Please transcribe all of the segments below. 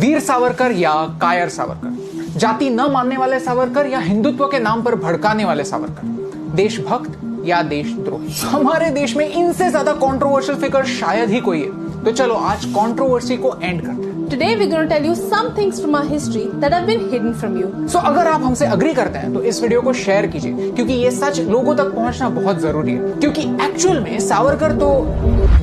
वीर सावरकर या कायर सावरकर, जाति न मानने वाले सावरकर या हिंदुत्व के नाम पर भड़काने वाले सावरकर, देशभक्त या देशद्रोही। हमारे देश में इनसे ज्यादा कंट्रोवर्शियल फिगर शायद ही कोई है। तो चलो आज कंट्रोवर्सी को एंड करते हैं। Today we're going to tell you some things from our history that have been hidden from you. So अगर आप हमसे अग्री करते हैं तो इस वीडियो को शेयर कीजिए, क्योंकि ये सच लोगों तक पहुंचना बहुत जरूरी है। क्योंकि एक्चुअल में सावरकर तो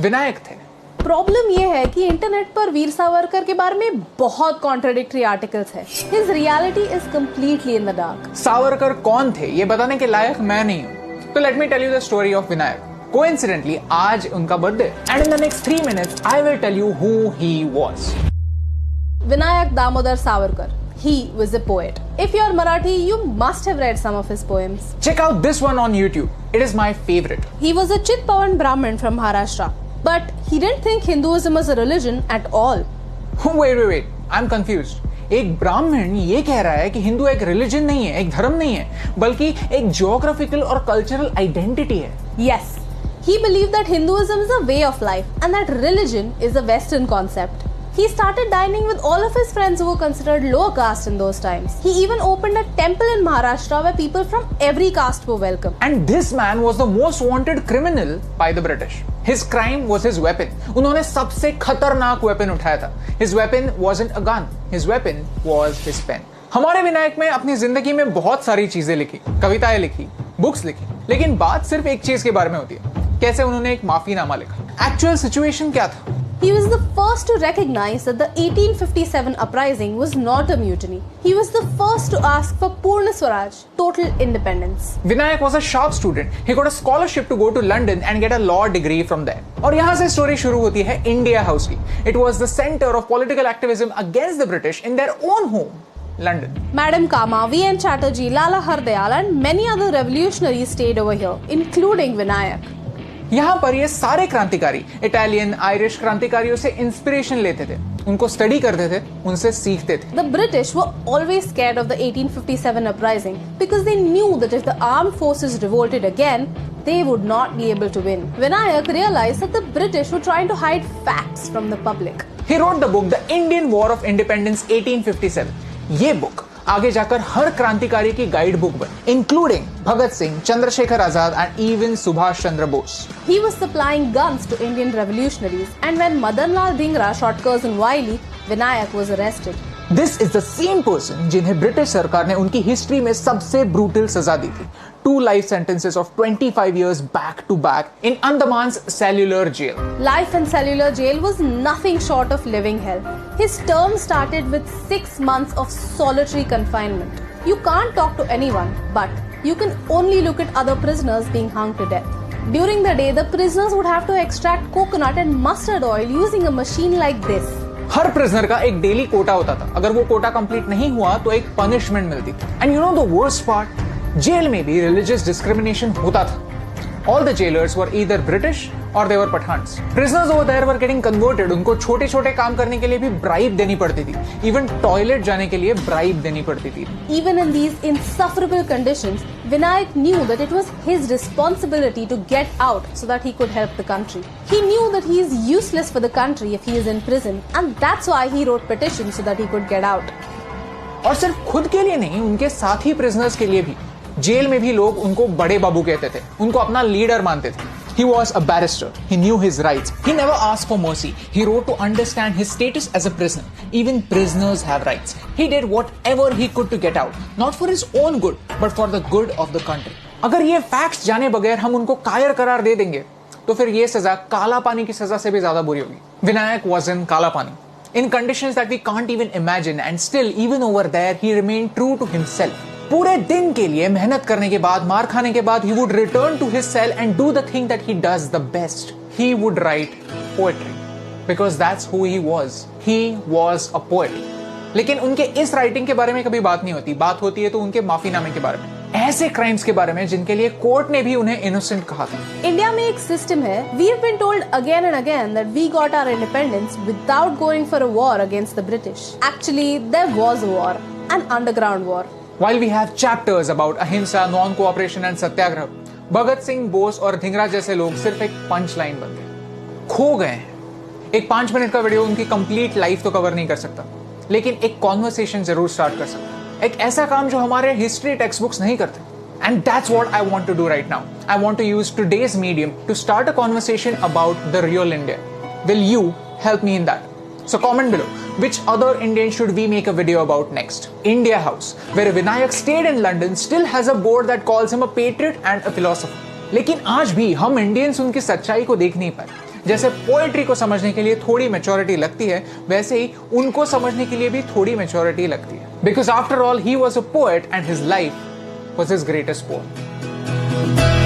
विनायक थे। प्रॉब्लम ये है कि इंटरनेट पर वीर सावरकर के बारे में बहुत कॉन्ट्राडिक्टरी आर्टिकल्स है। His reality is completely in the dark. Savarkar कौन थे ये बताने के लायक मैं नहीं हूँ। तो let me tell you the story of Vinayak. Coincidentally आज उनका birthday and in the next 3 minutes I will tell you who he was. Vinayak Damodar Savarkar. He was a poet. If you're Marathi, you must have read some of his poems. Check out this one on YouTube. It is my favorite. He was a Chitpavan Brahmin from Maharashtra. But he didn't think Hinduism was a religion at all. Wait. I'm confused. एक ब्राह्मण ये कह रहा है कि हिंदू एक religion नहीं है, एक धर्म नहीं है, बल्कि एक जियोग्राफिकल और कल्चरल आइडेंटिटी है। Yes. He believed that Hinduism is a way of life and that religion is a Western concept. He started dining with all of his friends who were considered lower caste in those times. He even opened a temple in Maharashtra where people from every caste were welcome. And this man was the most wanted criminal by the British. His crime was his weapon. उन्होंने सबसे खतरनाक weapon उठाया था. His weapon wasn't a gun. His weapon was his pen. हमारे विनायक में अपनी जिंदगी में बहुत सारी चीजें लिखी, कविताएं लिखी, बुक्स लिखी, लेकिन बात सिर्फ एक चीज के बारे में होती है, कैसे उन्होंने एक माफीनामा लिखा। एक्चुअल सिचुएशन क्या था? He was the first to recognize that the 1857 uprising was not a mutiny. He was the first to ask for Purna Swaraj, total independence. Vinayak was a sharp student. He got a scholarship to go to London and get a law degree from there. और यहाँ से story शुरू होती है India house की। It was the center of political activism against the British in their own home, London. Madam Kama, V.N. Chatterjee, Lala Hardayal and many other revolutionaries stayed over here, including Vinayak. यहाँ पर ये सारे क्रांतिकारी Italian, Irish क्रांतिकारियों से inspiration लेते थे, उनको स्टडी करते थे, उनसे सीखते थे। The British were always scared of the 1857 uprising because they knew that if the armed forces revolted again, they would not be able to win. Vinayak realized that the British were trying to hide facts from the public. He wrote the book The Indian War of Independence 1857. ये book आगे जाकर हर क्रांतिकारी की guide book बनी, including Bhagat Singh, Chandrashekhar Azad and even Subhash Chandra Bose. He was supplying guns to Indian revolutionaries, and when Madan Lal Dhingra shot Curzon Wiley, Vinayak was arrested. This is the same person जिन्हें British सरकार ने उनकी हिस्ट्री में सबसे ब्रूटल सजा दी थी, 2 life sentences of 25 years back to back in Andaman's cellular jail. Life in cellular jail was nothing short of living hell. His term started with 6 months of solitary confinement. You can't talk to anyone, but you can only look at other prisoners being hung to death. During the day, the prisoners would have to extract coconut and mustard oil using a machine like this. Her prisoner का एक daily Kota होता था। अगर वो Kota complete नहीं हुआ तो एक पनिशमेंट मिलती थी। And you know the worst part, jail में भी रिलीजियस डिस्क्रिमिनेशन होता था। All the jailers were either British or they were Pathans. Prisoners over there were getting converted. उनको छोटे-छोटे काम करने के लिए भी bribe देनी पड़ती थी. Even toilet जाने के लिए bribe देनी पड़ती थी. Even in these insufferable conditions, Vinayak knew that it was his responsibility to get out so that he could help the country. He knew that he is useless for the country if he is in prison, and that's why he wrote petitions so that he could get out. और सिर्फ खुद के लिए नहीं, उनके साथी prisoners के लिए भी। जेल में भी लोग उनको बड़े बाबू कहते थे, उनको अपना लीडर मानते थे। He was a barrister. He knew his rights. He never asked for mercy. He wrote to understand his status as a prisoner. Even prisoners have rights. He did whatever he could to get out, not for his own good, but for the good of the country. अगर ये facts जाने बगैर हम उनको कायर करार दे देंगे, तो फिर ये सजा काला पानी की सजा से भी ज्यादा बुरी होगी। विनायक was in काला पानी, in conditions that we can't even imagine, and still, even over there, he remained true to himself. पूरे दिन के लिए मेहनत करने के बाद, मार खाने के बाद, he would return to his cell and do the thing that he does the best. He would write poetry because that's who he was. He was a poet. लेकिन उनके इस राइटिंग के बारे में कभी बात नहीं होती। बात होती है तो उनके माफीनामे के बारे में, ऐसे क्राइम्स के बारे में जिनके लिए कोर्ट ने भी उन्हें इनोसेंट कहा था। इंडिया में एक सिस्टम है, we have been told again and again that we got our independence without going for a war against the British. Actually, there was a war, an underground war. While we have chapters about अहिंसा, non-cooperation and सत्याग्रह, भगत सिंह, बोस और धिंगरा जैसे लोग सिर्फ एक punch line बनते हैं, खो गए हैं। एक 5 मिनट का वीडियो उनकी कंप्लीट लाइफ तो कवर नहीं कर सकता, लेकिन एक कॉन्वर्सेशन जरूर स्टार्ट कर सकते हैं, एक ऐसा काम जो हमारे हिस्ट्री टेक्स्ट बुक्स नहीं करते. And that's what I want to do right now. I want to use today's medium to start a conversation about the real India. Will you help me in that? So comment below, which other Indian should we make a video about next? India House, where Vinayak stayed in London, still has a board that calls him a patriot and a philosopher. लेकिन आज भी हम Indians उनकी सच्चाई को देख नहीं पाए. जैसे पोएट्री को समझने के लिए थोड़ी मैच्योरिटी लगती है, वैसे ही उनको समझने के लिए भी थोड़ी मैच्योरिटी लगती है. Because after all, he was a poet and his life was his greatest poem.